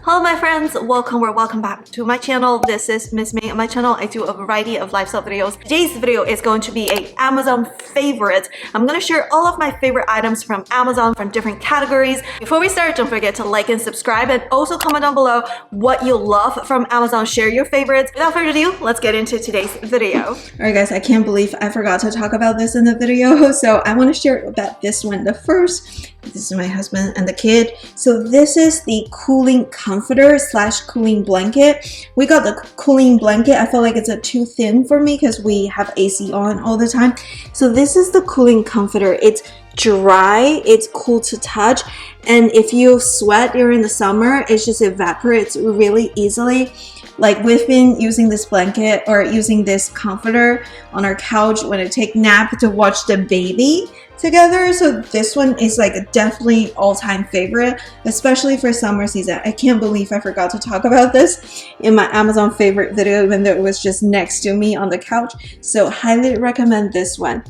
Hello my friends, welcome or welcome back to my channel. This is Miss Ming. On my channel I do a variety of lifestyle videos. Today's video is going to be a Amazon favorite. I'm going to share all of my favorite items from Amazon from different categories. Before we start, don't forget to like and subscribe and also comment down below what you love from Amazon. Share your favorites. Without further ado, let's get into today's video. Alright guys, I can't believe I forgot to talk about this in the video, so I want to share about this one. The first, this is my husband and the kid. So this is the cooling comforter slash cooling blanket. We got the cooling blanket. I feel like it's too thin for me because we have AC on all the time. So this is the cooling comforter. It's dry, it's cool to touch, and if you sweat during the summer, it just evaporates really easily. Like we've been using this blanket or using this comforter on our couch when I take nap to watch the baby together. So this one is like definitely all-time favorite, especially for summer season. I can't believe I forgot to talk about this in my Amazon favorite video, even though it was just next to me on the couch. So highly recommend this one.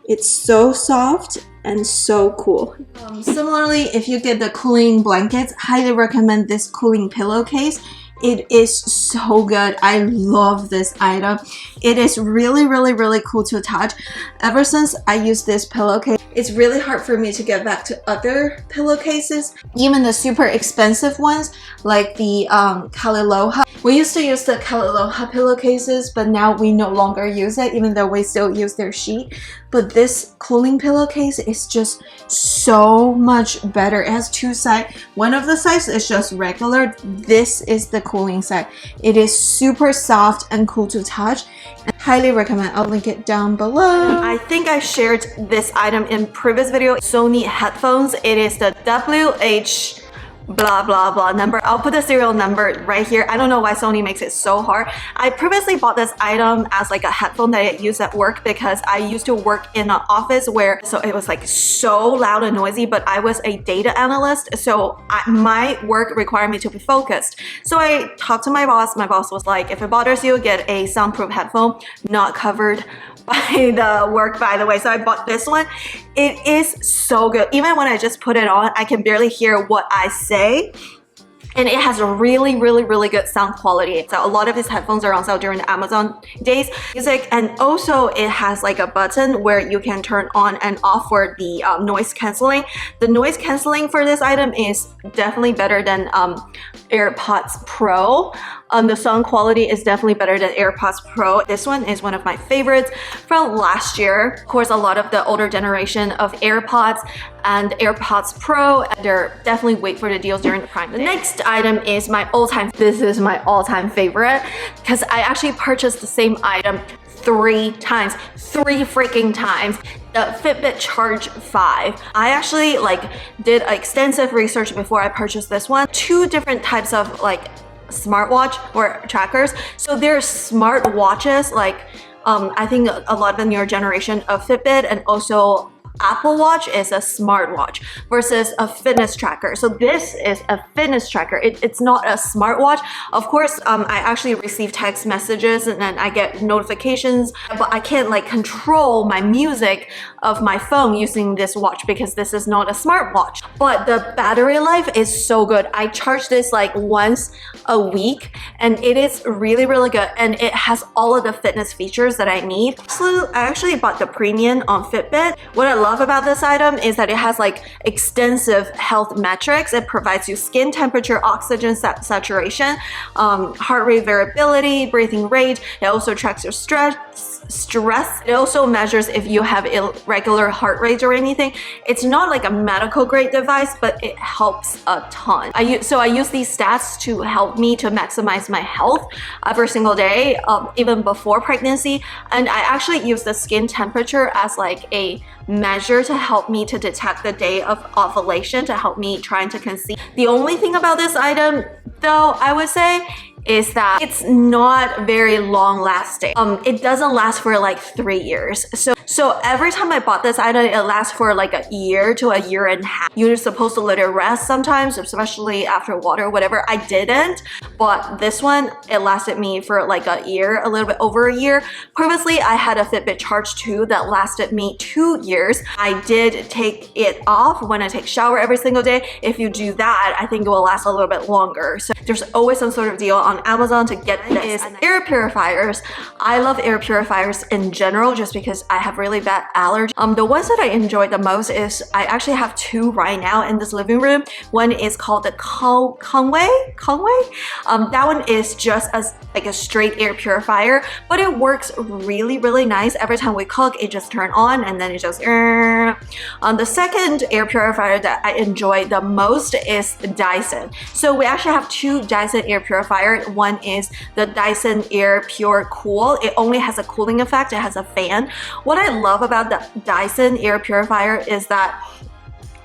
It's so soft and so cool. Similarly, if you get the cooling blankets, highly recommend this cooling pillowcase. It is so good. I love this item. It is really cool to touch. Ever since I used this pillowcase, it's really hard for me to get back to other pillowcases, even the super expensive ones like the Kaililoha. We used to use the Kaililoha pillowcases, but now we no longer use it, even though we still use their sheet. But this cooling pillowcase is just so much better. It has two sides. One of the sides is just regular. This is the cooling side. It is super soft and cool to touch. And highly recommend. I'll link it down below. I think I shared this item in previous video. Sony Headphones. It is the WH blah blah blah number. I'll put the serial number right here. I don't know why Sony makes it so hard. I previously bought this item as like a headphone that I use at work because I used to work in an office where it was like so loud and noisy, but I was a data analyst, so my work required me to be focused. So I talked to my boss. My boss was like, if it bothers you, get a soundproof headphone, not covered by the work, by the way. So I bought this one. It is so good. Even when I just put it on, I can barely hear what I say. And it has a really good sound quality. So a lot of these headphones are on sale during the Amazon days. Music, and also it has like a button where you can turn on and off for the noise canceling. The noise canceling for this item is definitely better than AirPods Pro. The sound quality is definitely better than AirPods Pro. This one is one of my favorites from last year. Of course, a lot of the older generation of AirPods and AirPods Pro, they're definitely wait for the deals during the Prime Day. The next item is my all-time, this is my all-time favorite because I actually purchased the same item 3 times, 3 freaking times. The Fitbit Charge 5. I actually did extensive research before I purchased this one. 2 different types of smartwatch or trackers. So there's smart watches I think a lot of the newer generation of Fitbit, and also Apple Watch is a smartwatch versus a fitness tracker. So this is a fitness tracker. It's not a smartwatch. Of course, I actually receive text messages and then I get notifications, but I can't control my music of my phone using this watch because this is not a smartwatch. But the battery life is so good. I charge this once a week and it is really good, and it has all of the fitness features that I need. So I actually bought the premium on Fitbit. What I love about this item is that it has extensive health metrics. It provides you skin temperature, oxygen saturation, heart rate variability, breathing rate. It also tracks your stress. It also measures if you have irregular heart rates or anything. It's not like a medical grade device, but it helps a ton. I use these stats to help me to maximize my health every single day, even before pregnancy. And I actually use the skin temperature as a measure to help me to detect the day of ovulation, to help me trying to conceive. The only thing about this item, though, I would say, is that it's not very long lasting. It doesn't last for like 3 years. So every time I bought this item, it lasts for like a year to a year and a half. You're supposed to let it rest sometimes, especially after water or whatever. I didn't, but this one, it lasted me for like a year, a little bit over a year. Previously, I had a Fitbit Charge 2 that lasted me 2 years. I did take it off when I take a shower every single day. If you do that, I think it will last a little bit longer. So there's always some sort of deal on Amazon to get this. Air purifiers. I love air purifiers in general just because I have really bad allergies. The ones that I enjoy the most is I actually have 2 right now in this living room. One is called the Conway. That one is just as like a straight air purifier, but it works really nice. Every time we cook, it just turns on and then it just the second air purifier that I enjoy the most is Dyson. So we actually have 2 Dyson air purifiers. One is the Dyson Air Pure Cool. It only has a cooling effect. It has a fan. What I love about the Dyson air purifier is that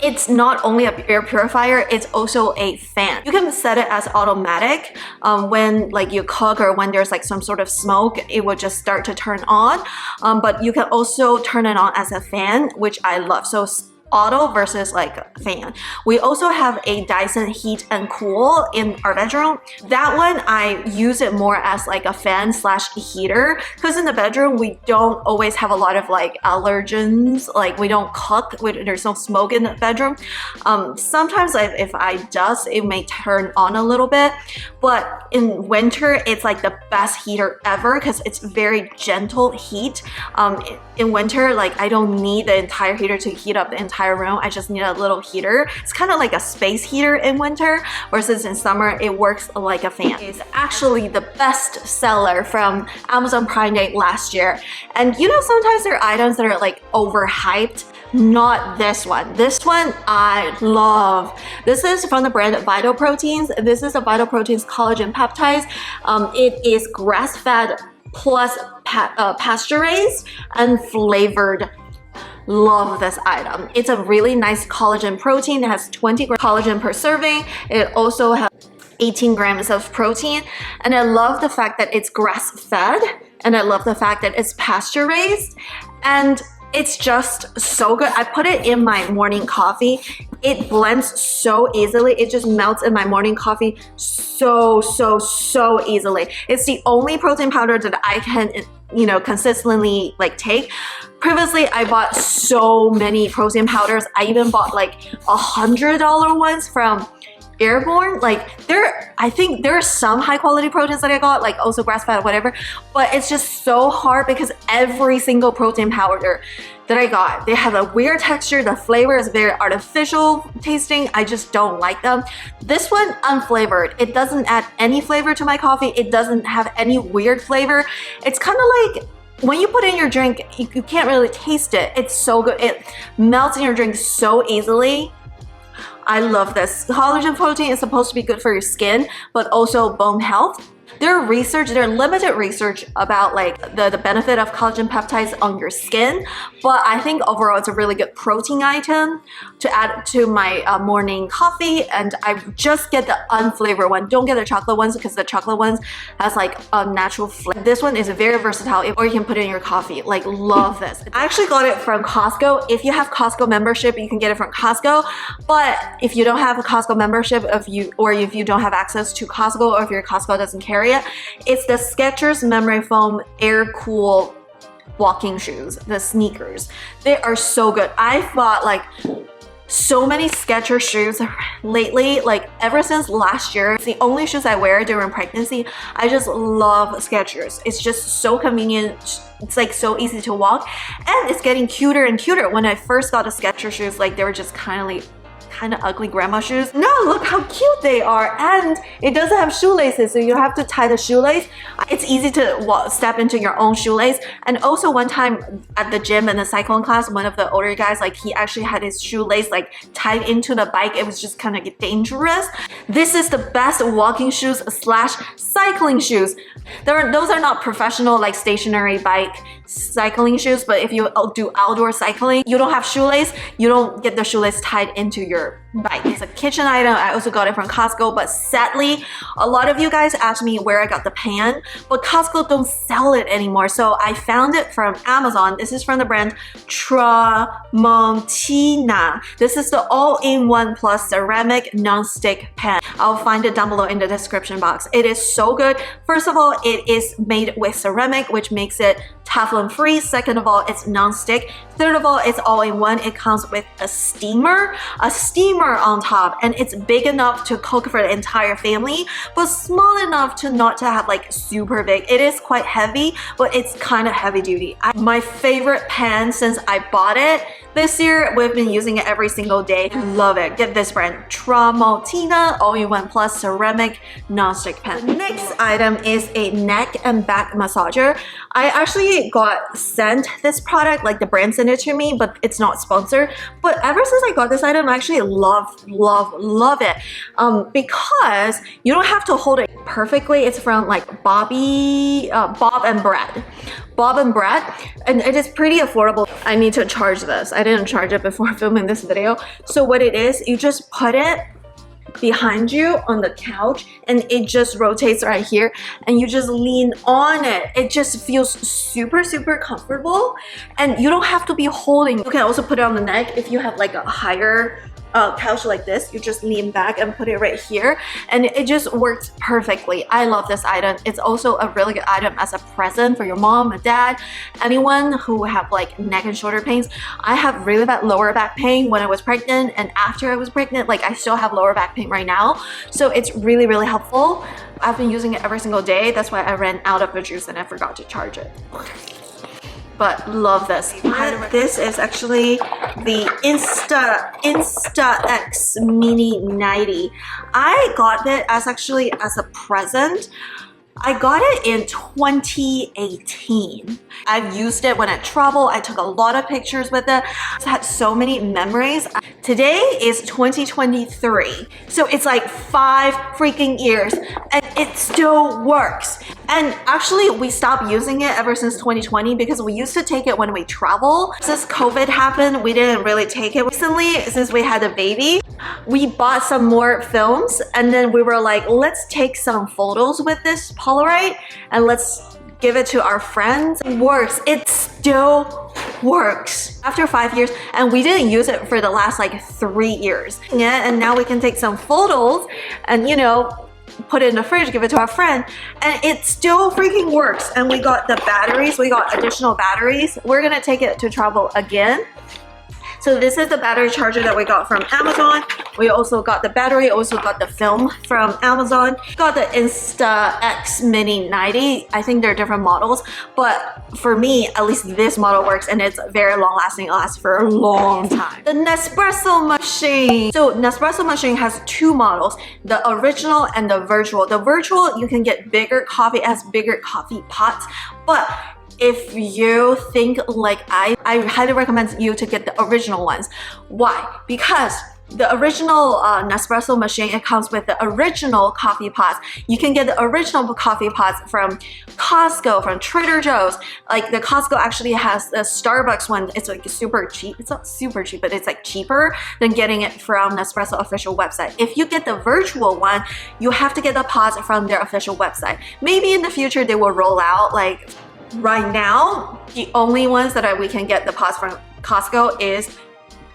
it's not only an air purifier, it's also a fan. You can set it as automatic. When like you cook or when there's like some sort of smoke, it will just start to turn on. But you can also turn it on as a fan, which I love. So auto versus like fan. We also have a Dyson Heat and Cool in our bedroom. That one, I use it more as like a fan slash heater because in the bedroom, we don't always have a lot of like allergens. Like we don't cook, there's no smoke in the bedroom. Sometimes if I dust, it may turn on a little bit, but in winter, it's like the best heater ever because it's very gentle heat. In winter, like I don't need the entire heater to heat up the entire room. I just need a little heater. It's kind of like a space heater in winter, versus in summer, it works like a fan. It's actually the best seller from Amazon Prime Day last year. And you know, sometimes there are items that are like overhyped. Not this one. This one I love. This is from the brand Vital Proteins. This is a Vital Proteins Collagen Peptides. It is grass-fed plus pasture-raised and flavored. Love this item. It's a really nice collagen protein. It has 20 grams collagen per serving. It also has 18 grams of protein. And I love the fact that it's grass-fed. And I love the fact that it's pasture-raised. And it's just so good. I put it in my morning coffee. It blends so easily. It just melts in my morning coffee so easily. It's the only protein powder that I can, you know, consistently like take. Previously, I bought so many protein powders. I even bought like $100 ones from Airborne. Like I think there are some high quality proteins that I got, like also grass fed, whatever, but it's just so hard because every single protein powder that I got, they have a weird texture. The flavor is very artificial tasting. I just don't like them. This one, unflavored. It doesn't add any flavor to my coffee. It doesn't have any weird flavor. It's kind of like when you put in your drink, you can't really taste it. It's so good. It melts in your drink so easily. I love this. Collagen protein is supposed to be good for your skin, but also bone health. There's limited research about like the benefit of collagen peptides on your skin, but I think overall it's a really good protein item to add to my morning coffee. And I just get the unflavored one. Don't get the chocolate ones because the chocolate ones has like a natural flavor. This one is very versatile, or you can put it in your coffee. Like, love this. I actually got it from Costco. If you have Costco membership, you can get it from Costco. But if you don't have a Costco membership, if you don't have access to Costco, or if your Costco doesn't carry it, it's the Skechers Memory Foam Air Cool walking shoes, the sneakers. They are so good. I've bought like so many Skechers shoes lately, like ever since last year. It's the only shoes I wear during pregnancy. I just love Skechers. It's just so convenient. It's like so easy to walk, and it's getting cuter and cuter. When I first got the Skechers shoes, like they were just kind of ugly grandma shoes. No, look how cute they are. And it doesn't have shoelaces, so you have to tie the shoelace. It's easy to step into your own shoelace. And also one time at the gym in the cycling class, one of the older guys, like he actually had his shoelace like tied into the bike. It was just kind of dangerous. This is the best walking shoes slash cycling shoes. Those are not professional like stationary bike cycling shoes, but if you do outdoor cycling, you don't have shoelace, you don't get the shoelace tied into your bike. It's a kitchen item. I also got it from Costco, but sadly, a lot of you guys asked me where I got the pan, but Costco don't sell it anymore. So I found it from Amazon. This is from the brand Tramontina. This is the all-in-one plus ceramic non-stick pan. I'll find it down below in the description box. It is so good. First of all, it is made with ceramic, which makes it Teflon free. Second of all, it's non-stick. Third of all, it's all-in-one. It comes with a steamer on top, and it's big enough to cook for the entire family, but small enough to not to have like super big. It is quite heavy, but it's kind of heavy duty. My favorite pan since I bought it this year. We've been using it every single day. Love it. Get this brand, Tramontina all-in-one plus ceramic non-stick pan. The next item is a neck and back massager. I actually got sent this product, like the brand sent it to me, but it's not sponsored. But ever since I got this item, I actually love it because you don't have to hold it perfectly. It's from like Bob and Brad, and it is pretty affordable. I need to charge this. I didn't charge it before filming this video. So what it is, you just put it behind you on the couch and it just rotates right here and you just lean on it. It just feels super comfortable and you don't have to be holding. You can also put it on the neck if you have like a higher couch like this. You just lean back and put it right here and it just works perfectly. I love this item. It's also a really good item as a present for your mom, a dad, anyone who have like neck and shoulder pains. I have really bad lower back pain when I was pregnant, and after I was pregnant, like I still have lower back pain right now. So it's really helpful. I've been using it every single day. That's why I ran out of the juice and I forgot to charge it. But love this. This is actually the Insta-X Mini 90. I got it as actually as a present. I got it in 2018. I've used it when I travel. I took a lot of pictures with it. It's had so many memories. Today is 2023. So it's like 5 freaking years and it still works. And actually we stopped using it ever since 2020 because we used to take it when we travel. Since COVID happened, we didn't really take it. Recently, since we had a baby, we bought some more films and then we were like, let's take some photos with this Polaroid and let's give it to our friends. It works. It still works. After 5 years, and we didn't use it for the last like 3 years. Yeah, and now we can take some photos and you know, put it in the fridge, give it to our friend, and it still freaking works. And we got the batteries. We got additional batteries. We're gonna take it to travel again. So this is the battery charger that we got from Amazon. We also got the battery, also got the film from Amazon. Got the Insta-X Mini 90. I think they're different models, but for me, at least this model works and it's very long lasting. It lasts for a long time. The Nespresso machine. So Nespresso machine has 2 models, the original and the virtual. The virtual, you can get bigger coffee, it has bigger coffee pots, but if you think like I highly recommend you to get the original ones. Why? Because the original Nespresso machine, it comes with the original coffee pots. You can get the original coffee pots from Costco, from Trader Joe's. Like the Costco actually has the Starbucks one. It's like super cheap. It's not super cheap, but it's like cheaper than getting it from Nespresso official website. If you get the virtual one, you have to get the pots from their official website. Maybe in the future they will roll out. Like right now, the only ones that we can get the pots from Costco is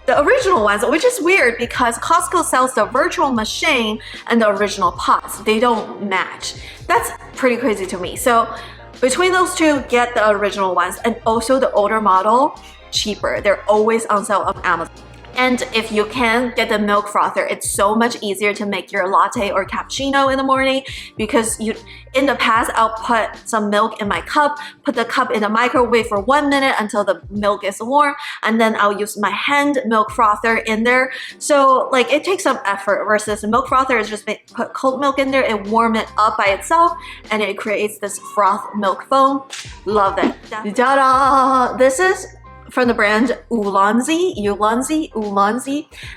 the original ones, which is weird because Costco sells the virtual machine and the original pots. They don't match. That's pretty crazy to me. So between those two, get the original ones, and also the older model, cheaper. They're always on sale on Amazon. And if you can, get the milk frother. It's so much easier to make your latte or cappuccino in the morning because in the past, I'll put some milk in my cup, put the cup in the microwave for 1 minute until the milk is warm, and then I'll use my hand milk frother in there. So like it takes some effort versus the milk frother is just put cold milk in there, it warm it up by itself, and it creates this froth milk foam. Love it. Ta-da! This is from the brand Ulanzi.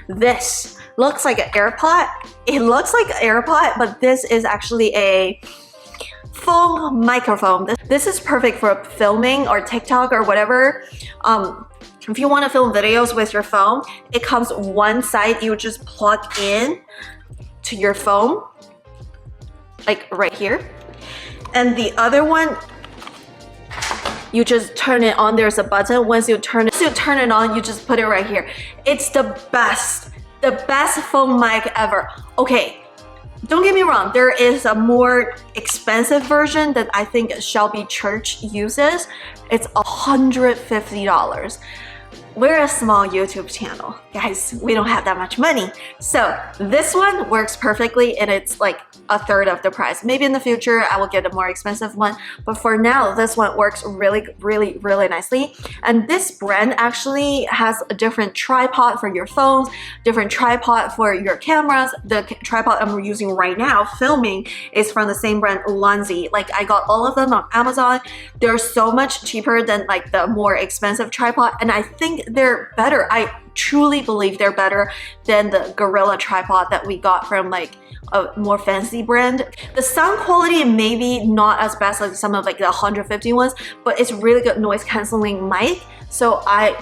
This looks like an air pot. It looks like an air pot, but this is actually a foam microphone. This is perfect for filming or TikTok or whatever. If you want to film videos with your phone, it comes one side, you just plug in to your phone, like right here. And the other one, you just turn it on. There's a button. Once you turn it on, you just put it right here. It's the best phone mic ever. Okay, don't get me wrong, there is a more expensive version that I think Shelby Church uses. It's $150. We're a small YouTube channel, guys. We don't have that much money. So this one works perfectly and it's like a third of the price. Maybe in the future I will get a more expensive one, but for now this one works really nicely. And this brand actually has a different tripod for your phones, different tripod for your cameras. The tripod I'm using right now filming is from the same brand, Ulanzi. Like, I got all of them on Amazon. They're so much cheaper than like the more expensive tripod, and I think they're better. I truly believe they're better than the Gorilla tripod that we got from like a more fancy brand. The sound quality may be not as best as some of like the 150 ones, but it's really good noise canceling mic. So I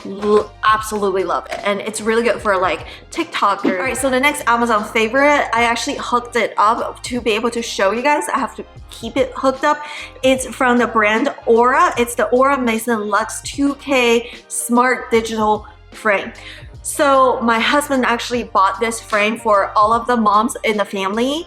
absolutely love it, and it's really good for like TikTokers. All right, so the next Amazon favorite, I actually hooked it up to be able to show you guys. I have to keep it hooked up. It's from the brand Aura. It's the Aura Mason Lux 2K Smart Digital Frame. So my husband actually bought this frame for all of the moms in the family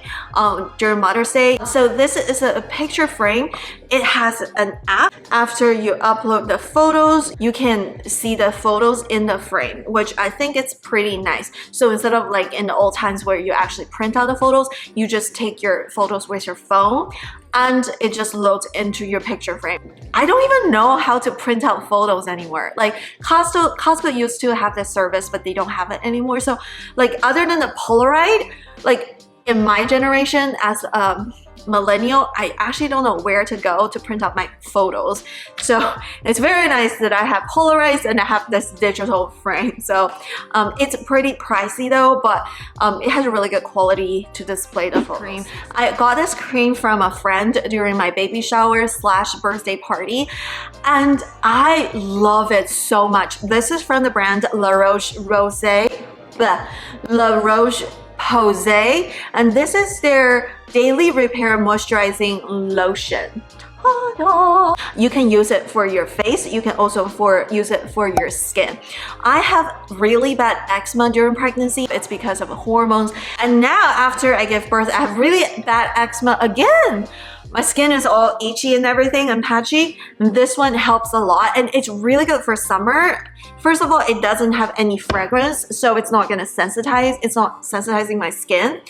during Mother's Day. So this is a picture frame. It has an app. After you upload the photos, you can see the photos in the frame, which I think it's pretty nice. So instead of like in the old times where you actually print out the photos, you just take your photos with your phone and it just loads into your picture frame. I don't even know how to print out photos anymore. Like Costco used to have this service, but they don't have it anymore. So like, other than the Polaroid, like in my generation as a millennial, I actually don't know where to go to print out my photos. So it's very nice that I have Polaroids and I have this digital frame. So it's pretty pricey though, but it has a really good quality to display the photos. I got this cream from a friend during my baby shower / birthday party, and I love it so much. This is from the brand La Roche Posay, and this is their Daily Repair Moisturizing Lotion. You can use it for your face. You can also use it for your skin. I have really bad eczema during pregnancy. It's because of hormones. And now after I give birth, I have really bad eczema again. My skin is all itchy and everything and patchy. This one helps a lot, and it's really good for summer. First of all, it doesn't have any fragrance, so it's not gonna sensitize. It's not sensitizing my skin.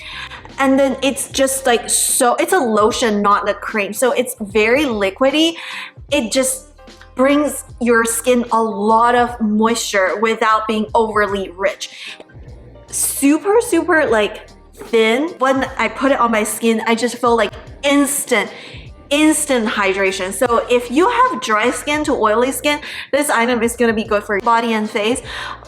And then it's just like, so it's a lotion, not the cream. So it's very liquidy. It just brings your skin a lot of moisture without being overly rich. Super like thin. When I put it on my skin, I just feel like instant hydration. So if you have dry skin to oily skin, this item is going to be good for your body and face.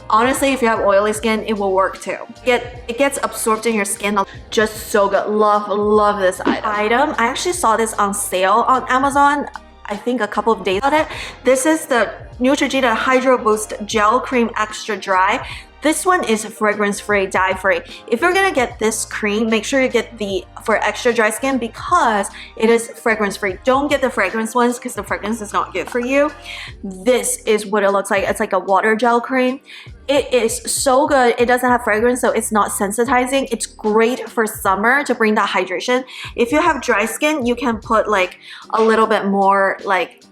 Honestly, if you have oily skin, it will work too. It gets absorbed in your skin. Just so good. Love this item. I actually saw this on sale on Amazon, I think a couple of days on it. This is the Neutrogena Hydro Boost Gel Cream Extra Dry. This one is fragrance-free, dye-free. If you're gonna get this cream, make sure you get the for extra dry skin because it is fragrance-free. Don't get the fragrance ones because the fragrance is not good for you. This is what it looks like. It's like a water gel cream. It is so good. It doesn't have fragrance, so it's not sensitizing. It's great for summer to bring that hydration. If you have dry skin, you can put like a little bit more like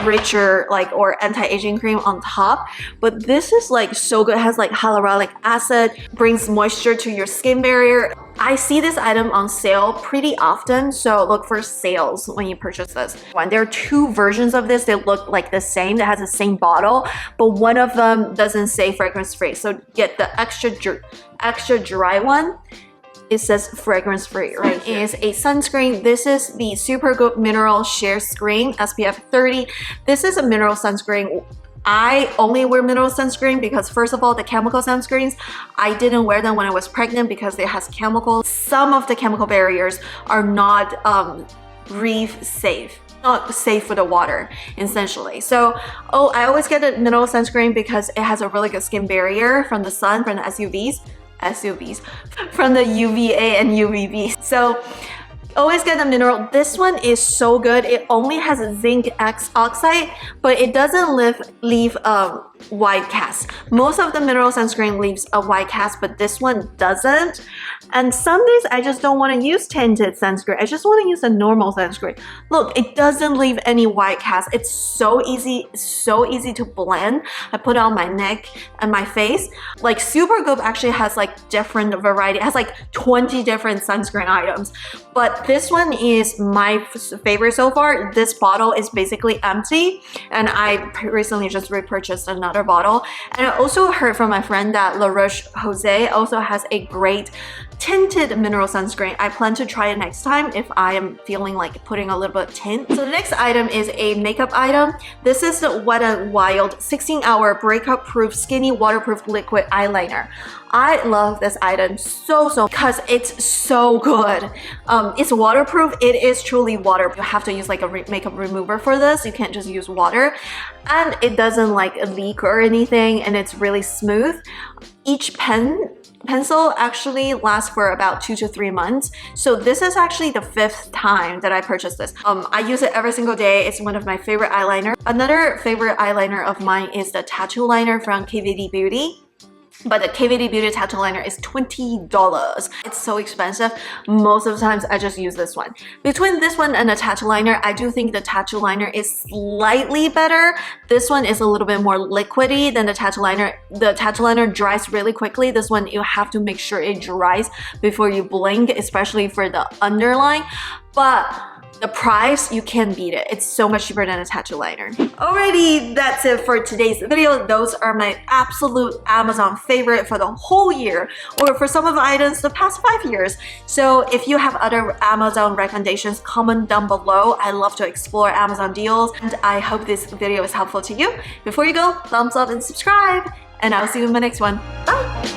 richer like or anti-aging cream on top, but this is like so good. It has like hyaluronic acid, brings moisture to your skin barrier. I see this item on sale pretty often, so look for sales when you purchase this one. There are two versions of this. They look like the same, that has the same bottle, but one of them doesn't say fragrance free, so get the extra dry one. It says fragrance free right here. It is a sunscreen. This is the Supergood Mineral Sheer Screen SPF 30. This is a mineral sunscreen. I only wear mineral sunscreen because first of all, the chemical sunscreens, I didn't wear them when I was pregnant because it has chemicals. Some of the chemical barriers are not reef safe. Not safe for the water, essentially. So, I always get a mineral sunscreen because it has a really good skin barrier from the sun, from the from the UVA and UVB. So, always get the mineral. This one is so good. It only has a zinc X oxide, but it doesn't leave a white cast. Most of the mineral sunscreen leaves a white cast, but this one doesn't. And some days I just don't want to use tinted sunscreen. I just want to use a normal sunscreen. Look, it doesn't leave any white cast. It's so easy to blend. I put it on my neck and my face. Like Supergoop actually has like different variety. It has like 20 different sunscreen items. But this one is my favorite so far. This bottle is basically empty, and I recently just repurchased another bottle. And I also heard from my friend that Roche Posay also has a great tinted mineral sunscreen. I plan to try it next time if I am feeling like putting a little bit of tint. So the next item is a makeup item. This is the Wet n Wild 16-hour breakout proof skinny waterproof liquid eyeliner. I love this item so because it's so good. It's waterproof. It is truly waterproof. You have to use like a makeup remover for this. You can't just use water, and it doesn't like leak or anything, and it's really smooth. Each pencil actually lasts for about 2 to 3 months. So this is actually the 5th time that I purchased this. I use it every single day. It's one of my favorite eyeliner. Another favorite eyeliner of mine is the tattoo liner from Ph.D. Beauty. But the Ph.D. Beauty tattoo liner is $20. It's so expensive. Most of the times I just use this one. Between this one and the tattoo liner, I do think the tattoo liner is slightly better. This one is a little bit more liquidy than the tattoo liner. The tattoo liner dries really quickly. This one, you have to make sure it dries before you blink, especially for the underline. But the price, you can't beat it. It's so much cheaper than a tattoo liner. Alrighty, that's it for today's video. Those are my absolute Amazon favorite for the whole year, or for some of the items the past 5 years. So if you have other Amazon recommendations, comment down below. I love to explore Amazon deals, and I hope this video is helpful to you. Before you go, thumbs up and subscribe, and I'll see you in my next one. Bye!